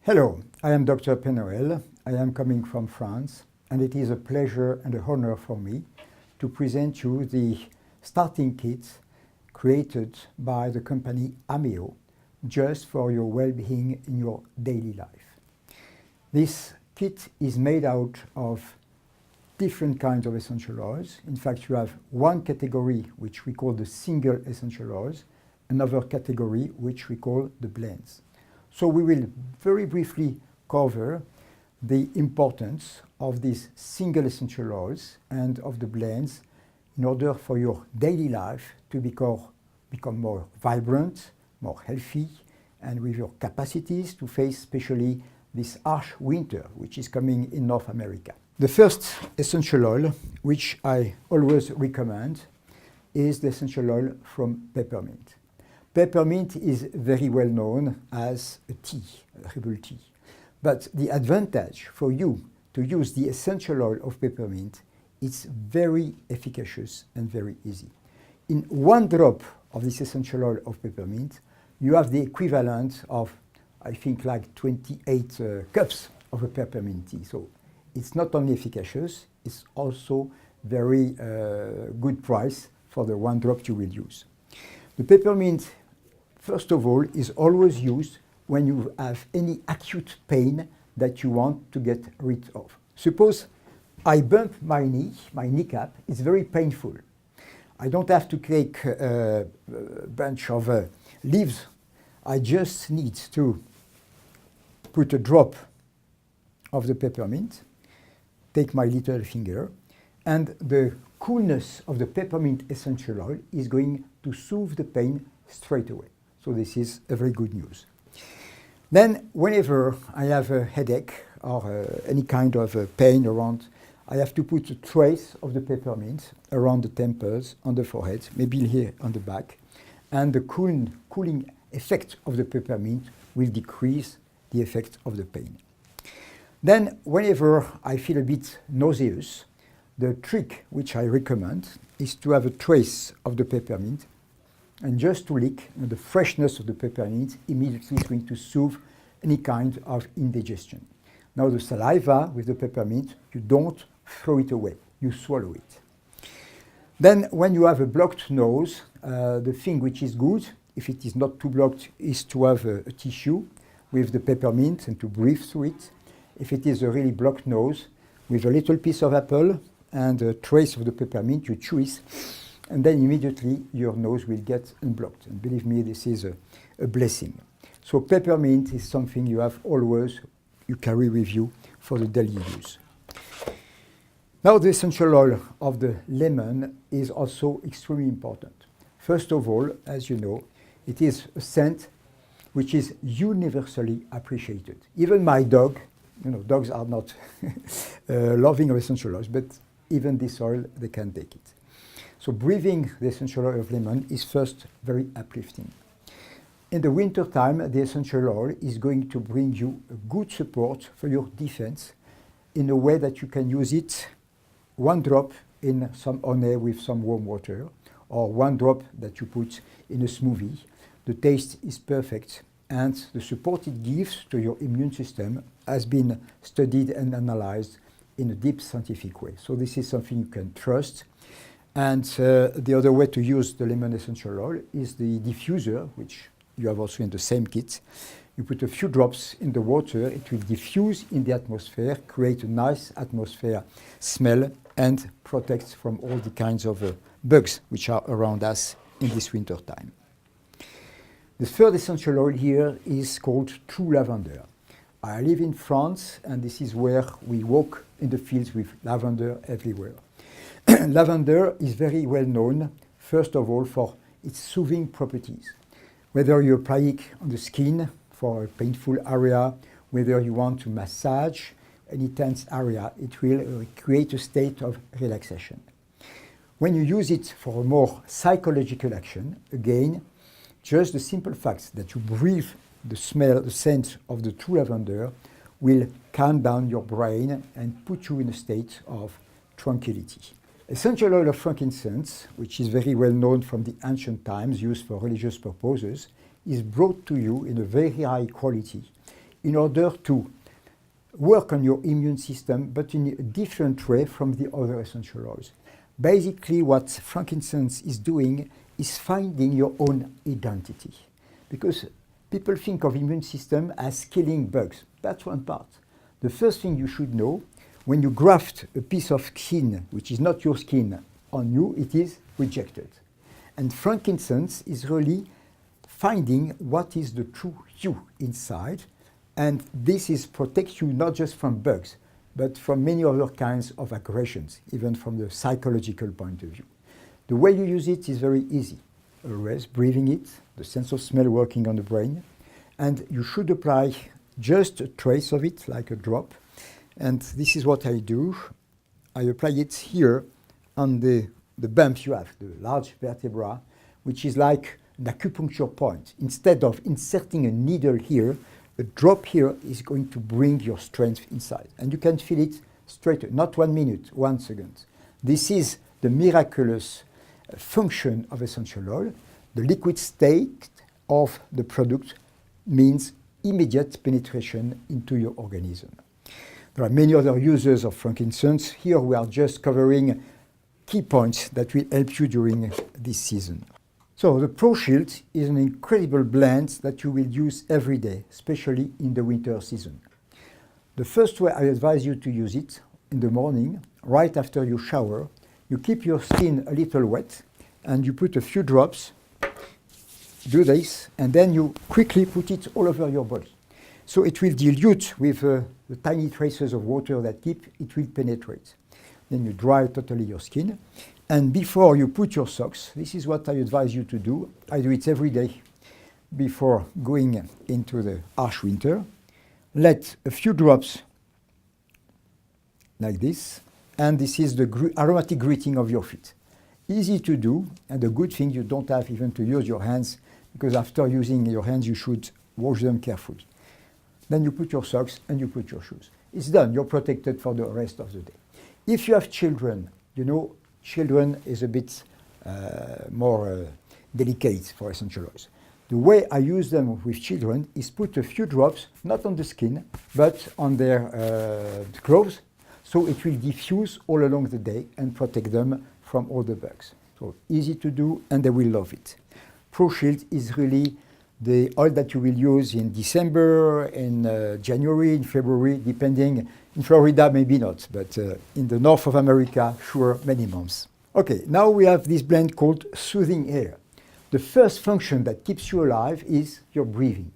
Hello, I am Dr. Penoel. I am coming from France, and it is a pleasure and an honor for me to present you the starting kit created by the company AMEO just for your well-being in your daily life. This kit is made out of different kinds of essential oils. In fact, you have one category which we call the single essential oils, another category which we call the blends. So we will very briefly cover the importance of these single essential oils and of the blends in order for your daily life to become more vibrant, more healthy, and with your capacities to face especially this harsh winter which is coming in North America. The first essential oil, which I always recommend, is the essential oil from peppermint. Peppermint is very well known as a tea, a herbal tea. But the advantage for you to use the essential oil of peppermint, it's very efficacious and very easy. In one drop of this essential oil of peppermint, you have the equivalent of, I think, like 28 cups of a peppermint tea. So it's not only efficacious, it's also very good price for the one drop you will use. The peppermint, first of all, is always used when you have any acute pain that you want to get rid of. Suppose I bump my knee, my kneecap, it's very painful. I don't have to take a bunch of leaves. I just need to put a drop of the peppermint, take my little finger, and the coolness of the peppermint essential oil is going to soothe the pain straight away. So this is a very good news. Then whenever I have a headache or any kind of pain around, I have to put a trace of the peppermint around the temples, on the forehead, maybe here on the back, and the cooling effect of the peppermint will decrease the effect of the pain. Then whenever I feel a bit nauseous, the trick which I recommend is to have a trace of the peppermint and just to lick, and the freshness of the peppermint immediately is going to soothe any kind of indigestion. Now the saliva with the peppermint, you don't throw it away, you swallow it. Then when you have a blocked nose, the thing which is good, if it is not too blocked, is to have a tissue with the peppermint and to breathe through it. If it is a really blocked nose, with a little piece of apple and a trace of the peppermint, you chew it, and then immediately your nose will get unblocked. And believe me, this is a blessing. So peppermint is something you have always, you carry with you for the daily use. Now the essential oil of the lemon is also extremely important. First of all, as you know, it is a scent which is universally appreciated. Even my dog, you know, dogs are not loving of essential oils, but even this oil, they can take it. So breathing the essential oil of lemon is first very uplifting. In the winter time, the essential oil is going to bring you a good support for your defense in a way that you can use it one drop in some honey with some warm water, or one drop that you put in a smoothie. The taste is perfect, and the support it gives to your immune system has been studied and analyzed in a deep scientific way. So this is something you can trust. And the other way to use the lemon essential oil is the diffuser, which you have also in the same kit. You put a few drops in the water, it will diffuse in the atmosphere, create a nice atmosphere smell, and protect from all the kinds of bugs which are around us in this winter time. The third essential oil here is called true lavender. I live in France, and this is where we walk in the fields with lavender everywhere. Lavender is very well known, first of all, for its soothing properties. Whether you apply it on the skin for a painful area, whether you want to massage any tense area, it will create a state of relaxation. When you use it for a more psychological action, again, just the simple fact that you breathe the smell, the scent of the true lavender will calm down your brain and put you in a state of tranquility. Essential oil of frankincense, which is very well known from the ancient times, used for religious purposes, is brought to you in a very high quality in order to work on your immune system, but in a different way from the other essential oils. Basically, what frankincense is doing is finding your own identity. Because people think of immune system as killing bugs. That's one part. The first thing you should know, when you graft a piece of skin, which is not your skin, on you, it is rejected. And frankincense is really finding what is the true you inside. And this is protects you not just from bugs, but from many other kinds of aggressions, even from the psychological point of view. The way you use it is very easy. Always breathing it, the sense of smell working on the brain, and you should apply just a trace of it, like a drop. And this is what I do. I apply it here on the bump you have, the large vertebra, which is like an acupuncture point. Instead of inserting a needle here, a drop here is going to bring your strength inside. And you can feel it straight, not 1 minute, 1 second. This is the miraculous function of essential oil. The liquid state of the product means immediate penetration into your organism. There are many other uses of frankincense. Here we are just covering key points that will help you during this season. So the Pro Shield is an incredible blend that you will use every day, especially in the winter season. The first way I advise you to use it in the morning, right after you shower. You keep your skin a little wet and you put a few drops, do this, and then you quickly put it all over your body. So it will dilute with the tiny traces of water that it will penetrate. Then you dry totally your skin. And before you put your socks, this is what I advise you to do. I do it every day before going into the harsh winter. Let a few drops like this, and this is the aromatic greeting of your feet. Easy to do, and the good thing, you don't have even to use your hands, because after using your hands, you should wash them carefully. Then you put your socks and you put your shoes. It's done. You're protected for the rest of the day. If you have children, you know, children is a bit more delicate for essential oils. The way I use them with children is put a few drops, not on the skin, but on their clothes, so it will diffuse all along the day and protect them from all the bugs. So easy to do, and they will love it. Pro Shield is really the oil that you will use in December, in January, in February, depending. In Florida, maybe not, but in the north of America, sure, many months. Okay, now we have this blend called soothing air. The first function that keeps you alive is your breathing.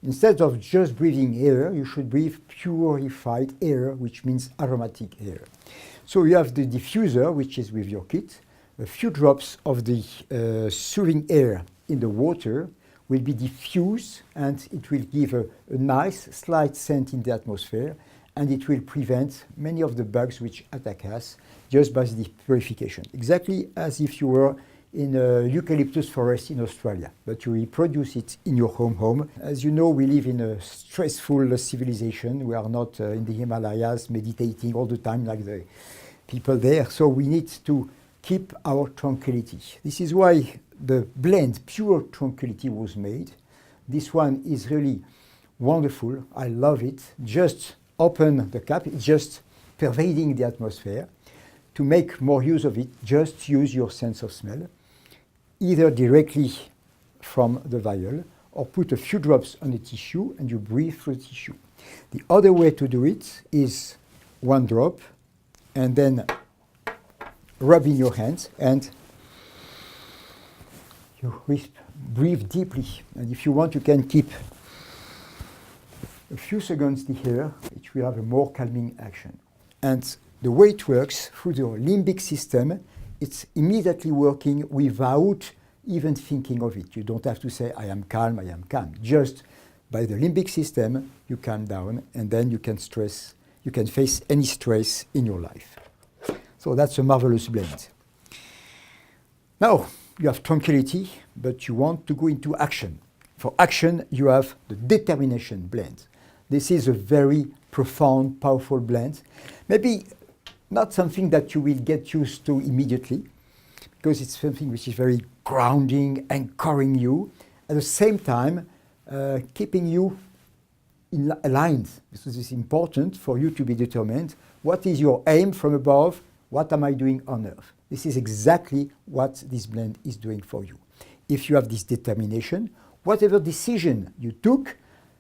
Instead of just breathing air, you should breathe purified air, which means aromatic air. So you have the diffuser, which is with your kit. A few drops of the soothing air in the water will be diffused, and it will give a nice, slight scent in the atmosphere, and it will prevent many of the bugs which attack us just by the purification. Exactly as if you were in a eucalyptus forest in Australia, but you reproduce it in your home. As you know, we live in a stressful civilization. We are not in the Himalayas meditating all the time like the people there, so we need to keep our tranquility. This is why the blend Pure Tranquility was made. This one is really wonderful. I love it. Just open the cap, it's just pervading the atmosphere. To make more use of it, just use your sense of smell, either directly from the vial or put a few drops on a tissue and you breathe through the tissue. The other way to do it is 1 drop and then rub in your hands and you breathe deeply. And if you want, you can keep a few seconds here, it will have a more calming action. And the way it works through the limbic system, it's immediately working without even thinking of it. You don't have to say, I am calm, I am calm. Just by the limbic system, you calm down, and then you can face any stress in your life. So that's a marvelous blend. Now, you have tranquility, but you want to go into action. For action, you have the determination blend. This is a very profound, powerful blend. Maybe not something that you will get used to immediately, because it's something which is very grounding, anchoring you, at the same time keeping you aligned. This is important for you to be determined. What is your aim from above? What am I doing on earth? This is exactly what this blend is doing for you. If you have this determination, whatever decision you took,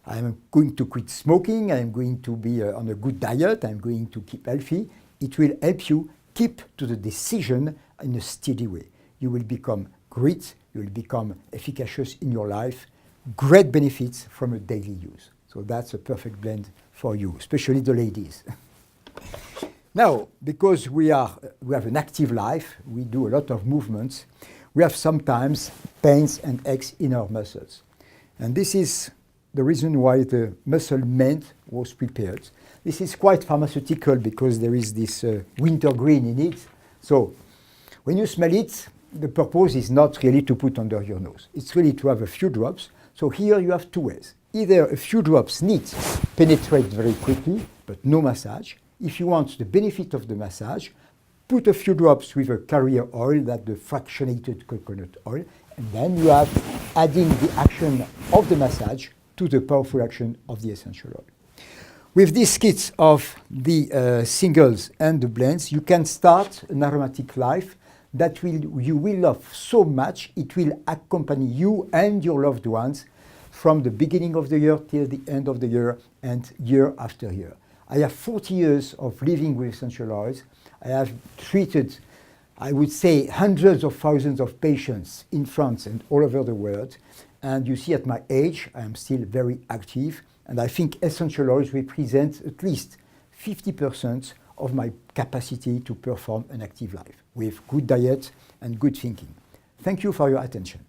I'm going to quit smoking, I'm going to be on a good diet, I'm going to keep healthy, it will help you keep to the decision in a steady way. You will become great, you will become efficacious in your life, great benefits from a daily use. So that's a perfect blend for you, especially the ladies. Now, because we have an active life, we do a lot of movements, we have sometimes pains and aches in our muscles. And this is the reason why the muscle mend was prepared. This is quite pharmaceutical because there is this wintergreen in it. So when you smell it, the purpose is not really to put under your nose. It's really to have a few drops. So here you have two ways. Either a few drops need penetrate very quickly, but no massage. If you want the benefit of the massage, put a few drops with a carrier oil, that's the fractionated coconut oil, and then you have adding the action of the massage to the powerful action of the essential oil. With these kits of the singles and the blends, you can start an aromatic life that you will love so much, it will accompany you and your loved ones from the beginning of the year till the end of the year and year after year. I have 40 years of living with essential oils. I have treated, I would say, hundreds of thousands of patients in France and all over the world. And you see at my age, I am still very active. And I think essential oils represent at least 50% of my capacity to perform an active life with good diet and good thinking. Thank you for your attention.